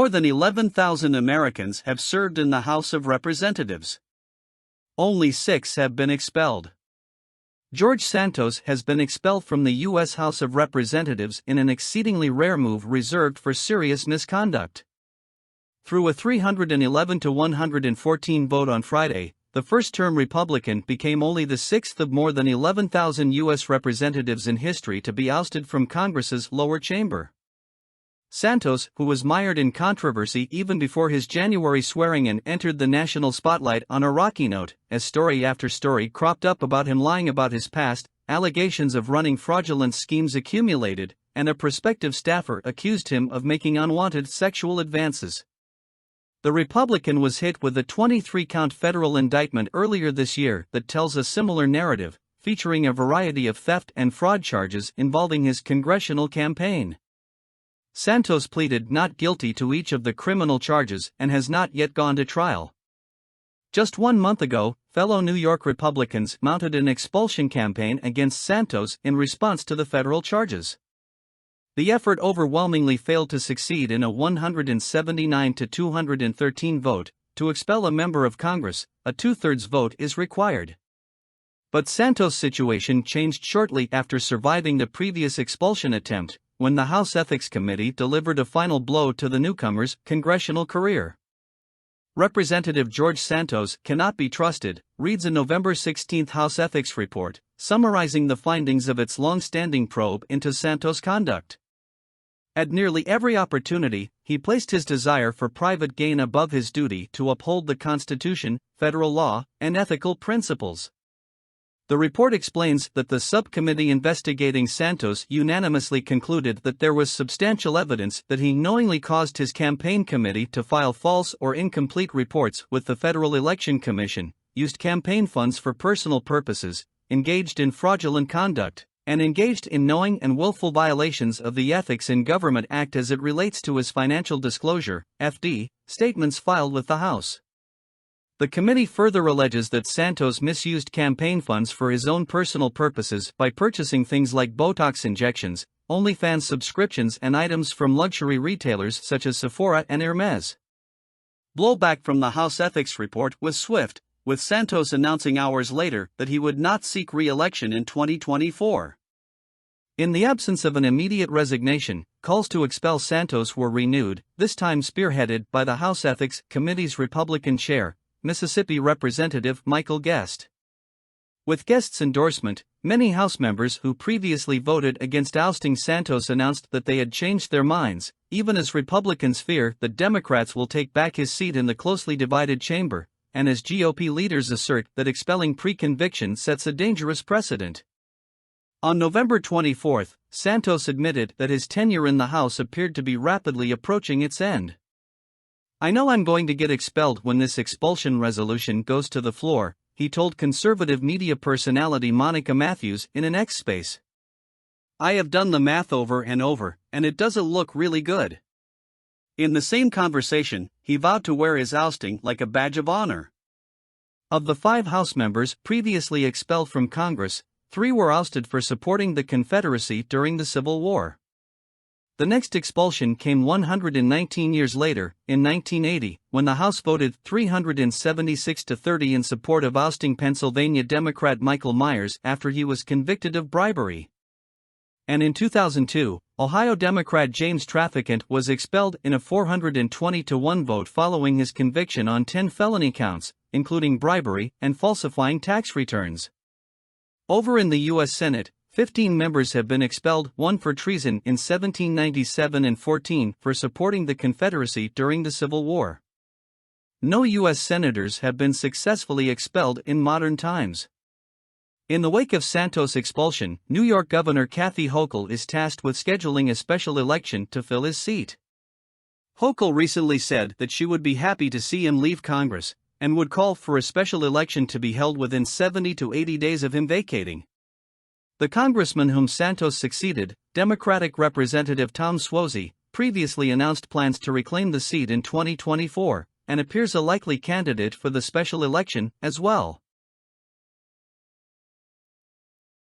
More than 11,000 Americans have served in the House of Representatives. Only 6 have been expelled. George Santos has been expelled from the U.S. House of Representatives in an exceedingly rare move reserved for serious misconduct. Through a 311 to 114 vote on Friday, the first-term Republican became only the 6th of more than 11,000 U.S. representatives in history to be ousted from Congress's lower chamber. Santos, who was mired in controversy even before his January swearing-in, entered the national spotlight on a rocky note, as story after story cropped up about him lying about his past, allegations of running fraudulent schemes accumulated, and a prospective staffer accused him of making unwanted sexual advances. The Republican was hit with a 23-count federal indictment earlier this year that tells a similar narrative, featuring a variety of theft and fraud charges involving his congressional campaign. Santos pleaded not guilty to each of the criminal charges and has not yet gone to trial. Just 1 month ago, fellow New York Republicans mounted an expulsion campaign against Santos in response to the federal charges. The effort overwhelmingly failed to succeed in a 179 to 213 vote to expel a member of Congress. A 2/3 vote is required. But Santos' situation changed shortly after surviving the previous expulsion attempt, when the House Ethics Committee delivered a final blow to the newcomer's congressional career. Representative George Santos cannot be trusted, reads a November 16 House Ethics report, summarizing the findings of its long-standing probe into Santos' conduct. At nearly every opportunity, he placed his desire for private gain above his duty to uphold the Constitution, federal law, and ethical principles. The report explains that the subcommittee investigating Santos unanimously concluded that there was substantial evidence that he knowingly caused his campaign committee to file false or incomplete reports with the Federal Election Commission, used campaign funds for personal purposes, engaged in fraudulent conduct, and engaged in knowing and willful violations of the Ethics in Government Act as it relates to his financial disclosure (FD) statements filed with the House. The committee further alleges that Santos misused campaign funds for his own personal purposes by purchasing things like Botox injections, OnlyFans subscriptions, and items from luxury retailers such as Sephora and Hermes. Blowback from the House Ethics report was swift, with Santos announcing hours later that he would not seek re-election in 2024. In the absence of an immediate resignation, calls to expel Santos were renewed, this time spearheaded by the House Ethics Committee's Republican chair, Mississippi Representative Michael Guest. With Guest's endorsement, many House members who previously voted against ousting Santos announced that they had changed their minds, even as Republicans fear that Democrats will take back his seat in the closely divided chamber, and as GOP leaders assert that expelling pre-conviction sets a dangerous precedent. On November 24, Santos admitted that his tenure in the House appeared to be rapidly approaching its end. "I know I'm going to get expelled when this expulsion resolution goes to the floor," he told conservative media personality Monica Matthews in an X space. "I have done the math over and over, and it doesn't look really good." In the same conversation, he vowed to wear his ousting like a badge of honor. Of the 5 House members previously expelled from Congress, 3 were ousted for supporting the Confederacy during the Civil War. The next expulsion came 119 years later, in 1980, when the House voted 376 to 30 in support of ousting Pennsylvania Democrat Michael Myers after he was convicted of bribery. And in 2002, Ohio Democrat James Traficant was expelled in a 420 to 1 vote following his conviction on 10 felony counts, including bribery and falsifying tax returns. Over in the U.S. Senate, 15 members have been expelled, 1 for treason in 1797 and 14 for supporting the Confederacy during the Civil War. No U.S. senators have been successfully expelled in modern times. In the wake of Santos' expulsion, New York Governor Kathy Hochul is tasked with scheduling a special election to fill his seat. Hochul recently said that she would be happy to see him leave Congress, and would call for a special election to be held within 70 to 80 days of him vacating. The congressman whom Santos succeeded, Democratic Representative Tom Suozzi, previously announced plans to reclaim the seat in 2024, and appears a likely candidate for the special election as well.